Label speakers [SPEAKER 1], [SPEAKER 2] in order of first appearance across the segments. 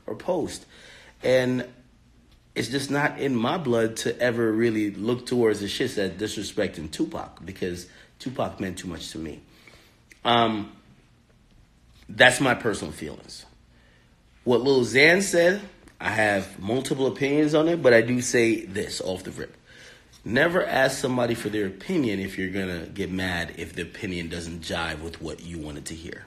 [SPEAKER 1] or post. And it's just not in my blood to ever really look towards the shits that disrespecting Tupac, because Tupac meant too much to me. That's my personal feelings. What Lil Xan said, I have multiple opinions on it, but I do say this off the rip. Never ask somebody for their opinion if you're going to get mad if the opinion doesn't jive with what you wanted to hear.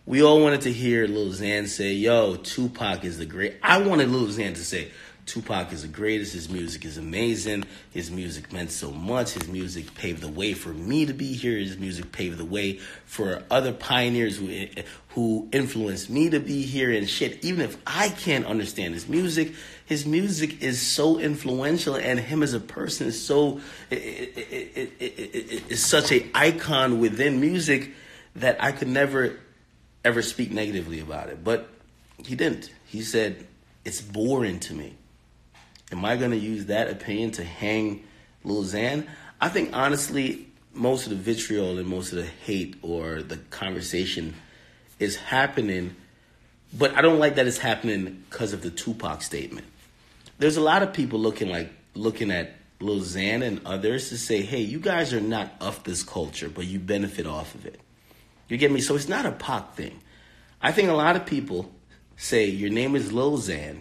[SPEAKER 1] We all wanted to hear Lil Xan say, yo, Tupac is the great. I wanted Lil Xan to say, Tupac is the greatest. His music is amazing. His music meant so much. His music paved the way for me to be here. His music paved the way for other pioneers who influenced me to be here and shit. Even if I can't understand his music is so influential, and him as a person is so is such an icon within music that I could never ever speak negatively about it. But he didn't. He said, it's boring to me. Am I going to use that opinion to hang Lil Xan? I think, honestly, most of the vitriol and most of the hate or the conversation is happening, but I don't like that it's happening because of the Tupac statement. There's a lot of people looking at Lil Xan and others to say, hey, you guys are not of this culture, but you benefit off of it. You get me? So it's not a Pac thing. I think a lot of people say your name is Lil Xan,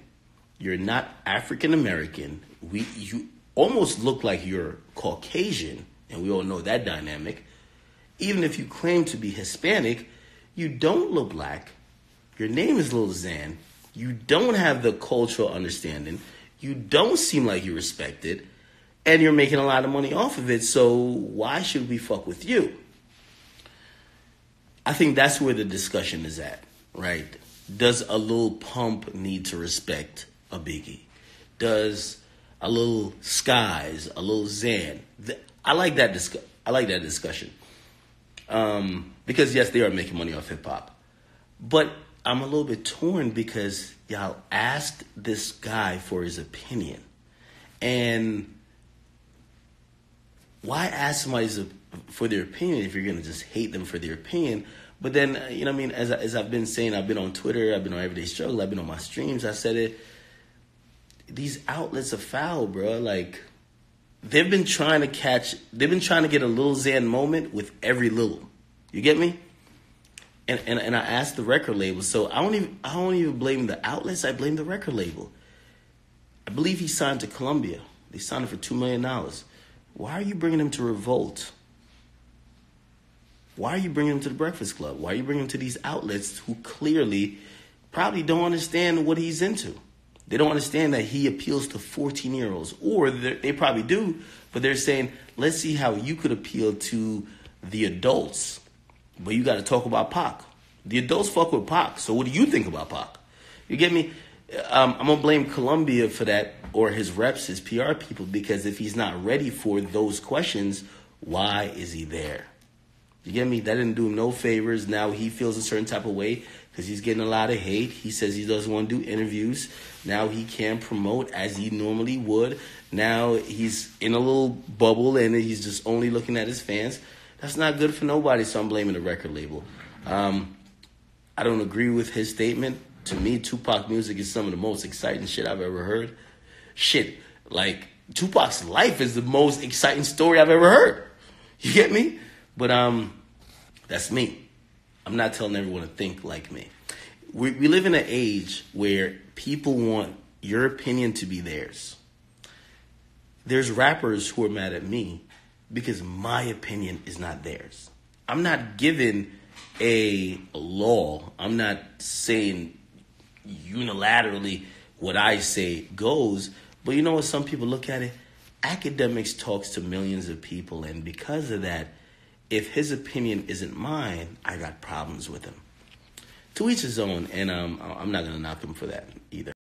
[SPEAKER 1] you're not African American, you almost look like you're Caucasian, and we all know that dynamic. Even if you claim to be Hispanic, you don't look black. Your name is Lil Xan. You don't have the cultural understanding. You don't seem like you're respected, and you're making a lot of money off of it. So why should we fuck with you? I think that's where the discussion is at, right? Does a Lil Pump need to respect a Biggie? Does a Lil Skies, a Lil Xan? I like that discussion. Because yes, they are making money off hip hop, but I'm a little bit torn because y'all asked this guy for his opinion, and why ask somebody for their opinion if you're gonna just hate them for their opinion? But then, you know what I mean? As I've been saying, I've been on Twitter, I've been on Everyday Struggle, I've been on my streams. I said it. These outlets are foul, bro. Like, they've been trying to get a Lil Xan moment with every Lil. You get me? And I asked the record label. So I don't even blame the outlets. I blame the record label. I believe he signed to Columbia. They signed him for $2 million. Why are you bringing him to Revolt? Why are you bringing him to the Breakfast Club? Why are you bringing him to these outlets who clearly probably don't understand what he's into? They don't understand that he appeals to 14-year-olds. Or they probably do, but they're saying, let's see how you could appeal to the adults. But you got to talk about Pac. The adults fuck with Pac. So what do you think about Pac? You get me? I'm going to blame Columbia for that, or his reps, his PR people, because if he's not ready for those questions, why is he there? You get me? That didn't do him no favors. Now he feels a certain type of way because he's getting a lot of hate. He says he doesn't want to do interviews. Now he can't promote as he normally would. Now he's in a little bubble and he's just only looking at his fans. That's not good for nobody, so I'm blaming the record label. I don't agree with his statement. To me, Tupac music is some of the most exciting shit I've ever heard. Shit, like, Tupac's life is the most exciting story I've ever heard. You get me? But that's me. I'm not telling everyone to think like me. We live in an age where people want your opinion to be theirs. There's rappers who are mad at me because my opinion is not theirs. I'm not given a law. I'm not saying unilaterally what I say goes. But you know what? Some people look at it. Akademiks talks to millions of people. And because of that, if his opinion isn't mine, I got problems with him. To each his own. And I'm not going to knock him for that either.